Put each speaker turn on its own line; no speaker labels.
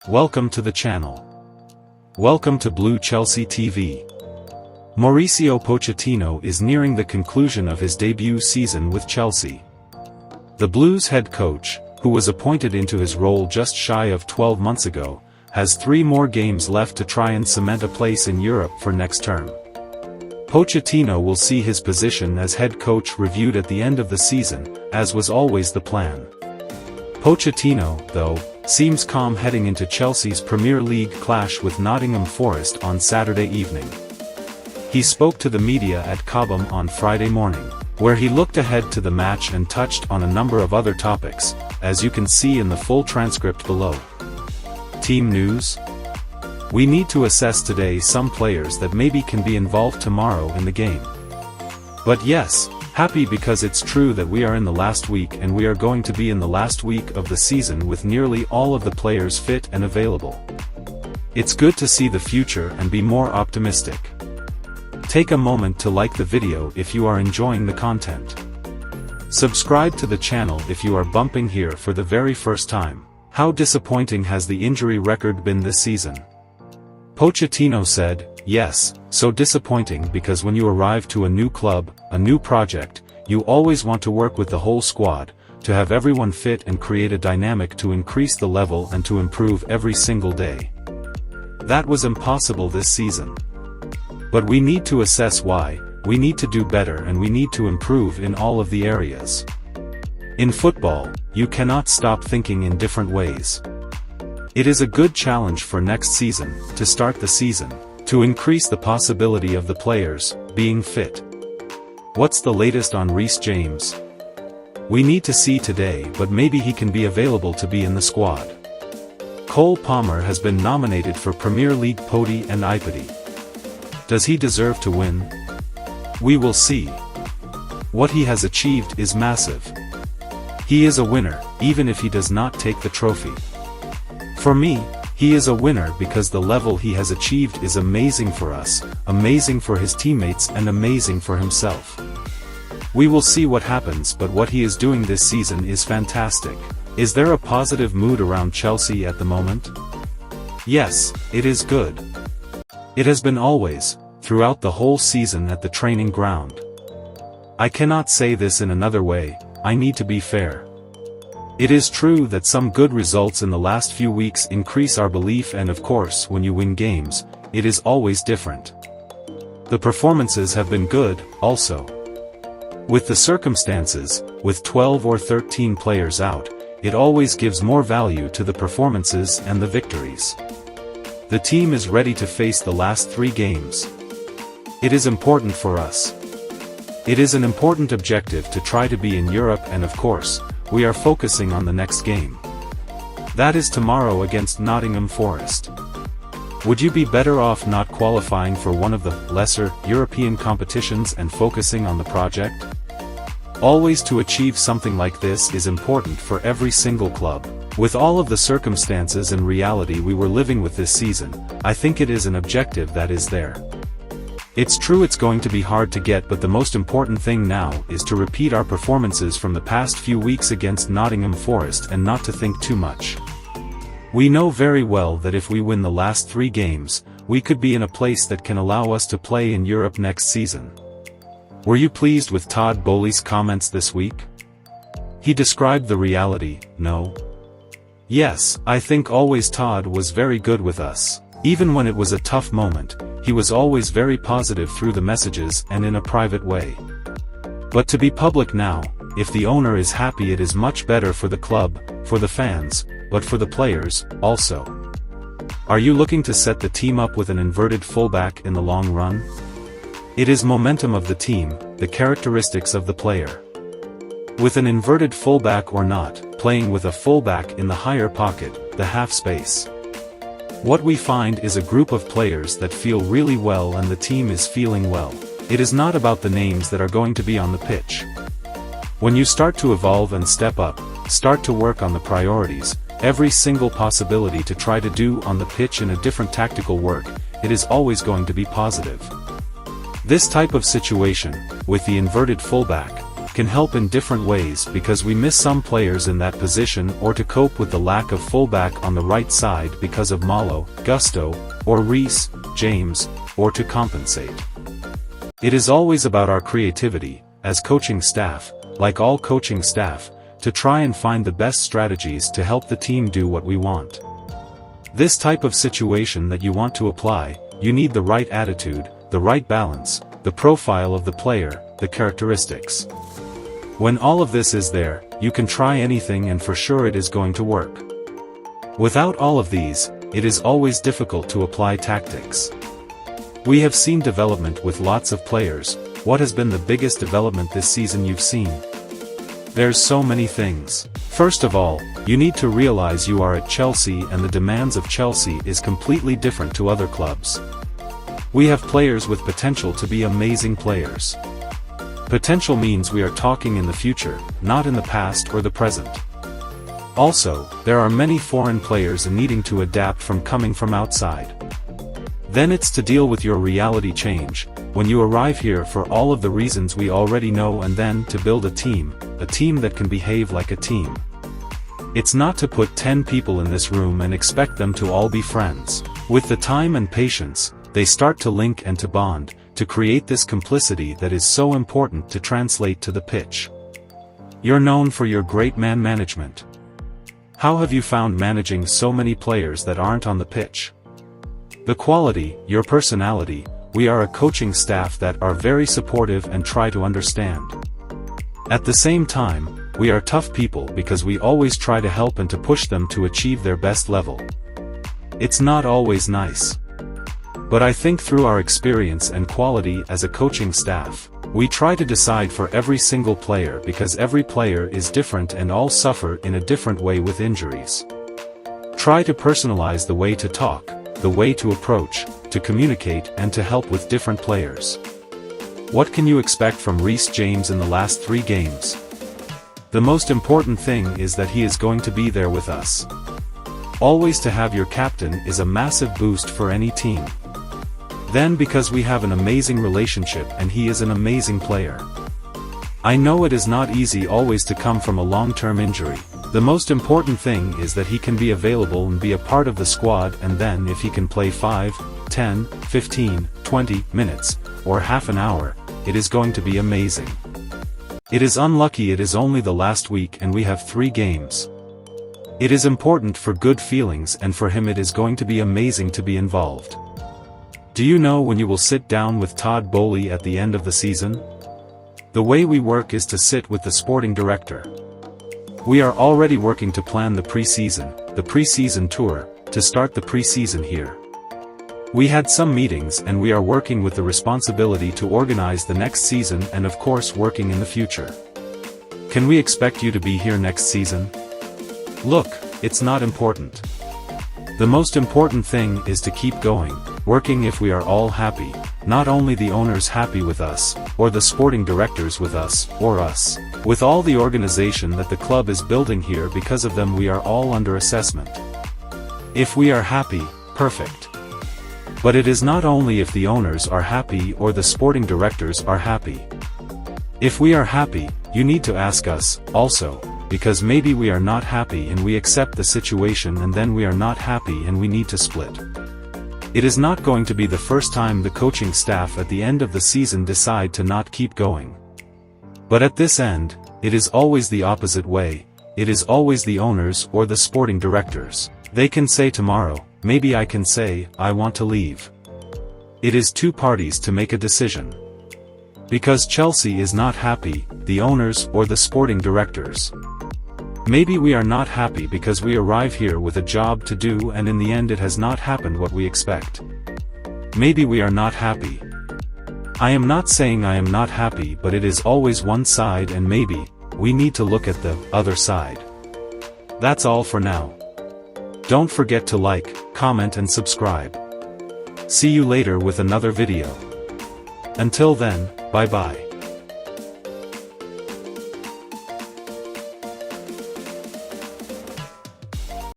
Welcome to the channel. Welcome to Blue Chelsea TV. Mauricio Pochettino is nearing the conclusion of his debut season with Chelsea. The Blues head coach, who was appointed into his role just shy of 12 months ago, has 3 more games left to try and cement a place in Europe for next term. Pochettino will see his position as head coach reviewed at the end of the season, as was always the plan. Pochettino, though, seems calm heading into Chelsea's Premier League clash with Nottingham Forest on Saturday evening. He spoke to the media at Cobham on Friday morning, where he looked ahead to the match and touched on a number of other topics, as you can see in the full transcript below. Team news? We need to assess today some players that maybe can be involved tomorrow in the game. But yes, happy because it's true that we are in the last week and we are going to be in the last week of the season with nearly all of the players fit and available. It's good to see the future and be more optimistic. Take a moment to like the video if you are enjoying the content. Subscribe to the channel if you are bumping here for the very first time. How disappointing has the injury record been this season? Pochettino said, "Yes, so disappointing because when you arrive to a new club, a new project, you always want to work with the whole squad, to have everyone fit and create a dynamic to increase the level and to improve every single day. That was impossible this season. But we need to assess why, we need to do better and we need to improve in all of the areas. In football, you cannot stop thinking in different ways. It is a good challenge for next season, to start the season, to increase the possibility of the players being fit. What's the latest on Reece James? We need to see today, but maybe he can be available to be in the squad. Cole Palmer has been nominated for Premier League Pody and Ipody. Does he deserve to win? We will see. What he has achieved is massive. He is a winner, even if he does not take the trophy. For me, he is a winner because the level he has achieved is amazing for us, amazing for his teammates and amazing for himself. We will see what happens, but what he is doing this season is fantastic. Is there a positive mood around Chelsea at the moment? Yes, it is good. It has been always, throughout the whole season at the training ground. I cannot say this in another way, I need to be fair. It is true that some good results in the last few weeks increase our belief, and of course when you win games, it is always different. The performances have been good, also. With the circumstances, with 12 or 13 players out, it always gives more value to the performances and the victories. The team is ready to face the last 3 games. It is important for us. It is an important objective to try to be in Europe, and of course, we are focusing on the next game. That is tomorrow against Nottingham Forest. Would you be better off not qualifying for one of the lesser European competitions and focusing on the project? Always to achieve something like this is important for every single club. With all of the circumstances and reality we were living with this season, I think it is an objective that is there. It's true it's going to be hard to get, but the most important thing now is to repeat our performances from the past few weeks against Nottingham Forest and not to think too much. We know very well that if we win the last 3 games, we could be in a place that can allow us to play in Europe next season. Were you pleased with Todd Boehly's comments this week? He described the reality, no? Yes, I think always Todd was very good with us. Even when it was a tough moment, he was always very positive through the messages and in a private way. But to be public now, if the owner is happy, it is much better for the club, for the fans, but for the players, also. Are you looking to set the team up with an inverted fullback in the long run? It is momentum of the team, the characteristics of the player. With an inverted fullback or not, playing with a fullback in the higher pocket, the half space. What we find is a group of players that feel really well and the team is feeling well. It is not about the names that are going to be on the pitch. When you start to evolve and step up, start to work on the priorities, every single possibility to try to do on the pitch in a different tactical work, it is always going to be positive. This type of situation, with the inverted fullback, can help in different ways because we miss some players in that position, or to cope with the lack of fullback on the right side because of Malo, Gusto, or Reece James, or to compensate. It is always about our creativity, as coaching staff, like all coaching staff, to try and find the best strategies to help the team do what we want. This type of situation that you want to apply, you need the right attitude, the right balance, the profile of the player, the characteristics. When all of this is there, you can try anything and for sure it is going to work. Without all of these, it is always difficult to apply tactics. We have seen development with lots of players. What has been the biggest development this season you've seen? There's so many things. First of all, you need to realize you are at Chelsea and the demands of Chelsea is completely different to other clubs. We have players with potential to be amazing players. Potential means we are talking in the future, not in the past or the present. Also, there are many foreign players needing to adapt from coming from outside. Then it's to deal with your reality change, when you arrive here for all of the reasons we already know, and then to build a team that can behave like a team. It's not to put 10 people in this room and expect them to all be friends. With the time and patience, they start to link and to bond, to create this complicity that is so important to translate to the pitch. You're known for your great man management. How have you found managing so many players that aren't on the pitch? The quality, your personality. We are a coaching staff that are very supportive and try to understand. At the same time, we are tough people because we always try to help and to push them to achieve their best level. It's not always nice. But I think through our experience and quality as a coaching staff, we try to decide for every single player because every player is different and all suffer in a different way with injuries. Try to personalize the way to talk, the way to approach, to communicate and to help with different players. What can you expect from Reece James in the last 3 games? The most important thing is that he is going to be there with us. Always to have your captain is a massive boost for any team. Then because we have an amazing relationship and he is an amazing player. I know it is not easy always to come from a long-term injury. The most important thing is that he can be available and be a part of the squad, and then if he can play 5, 10, 15, 20 minutes, or half an hour, it is going to be amazing. It is unlucky it is only the last week and we have 3 games. It is important for good feelings, and for him it is going to be amazing to be involved. Do you know when you will sit down with Todd Boehly at the end of the season? The way we work is to sit with the sporting director. We are already working to plan the pre-season tour, to start the pre-season here. We had some meetings and we are working with the responsibility to organize the next season and of course working in the future. Can we expect you to be here next season? Look, it's not important. The most important thing is to keep going, working if we are all happy, not only the owners happy with us, or the sporting directors with us, or us, with all the organization that the club is building here. Because of them we are all under assessment. If we are happy, perfect. But it is not only if the owners are happy or the sporting directors are happy. If we are happy, you need to ask us, also. Because maybe we are not happy and we accept the situation, and then we are not happy and we need to split. It is not going to be the first time the coaching staff at the end of the season decide to not keep going. But at this end, it is always the opposite way. It is always the owners or the sporting directors. They can say tomorrow, maybe I can say, I want to leave. It is 2 parties to make a decision. Because Chelsea is not happy, the owners or the sporting directors. Maybe we are not happy because we arrive here with a job to do and in the end it has not happened what we expect. Maybe we are not happy. I am not saying I am not happy, but it is always one side and maybe we need to look at the other side. That's all for now. Don't forget to like, comment and subscribe. See you later with another video. Until then, bye bye.